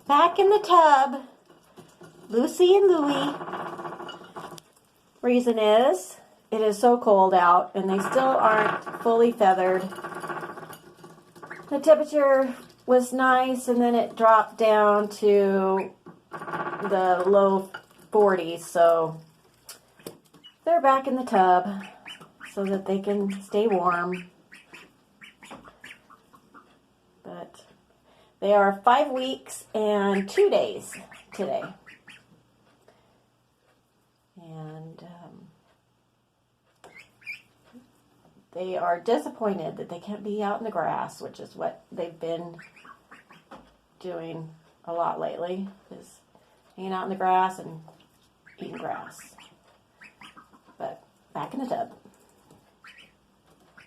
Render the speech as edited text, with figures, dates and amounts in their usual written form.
back in the tub, Lucy and Louie. Reason is, it is so cold out and they still aren't fully feathered. The temperature was nice and then it dropped down to the low 40s, so they're back in the tub so that they can stay warm. But they are 5 weeks and 2 days today. And they are disappointed that they can't be out in the grass, which is what they've been doing a lot lately, is hanging out in the grass and eating grass. But back in the tub.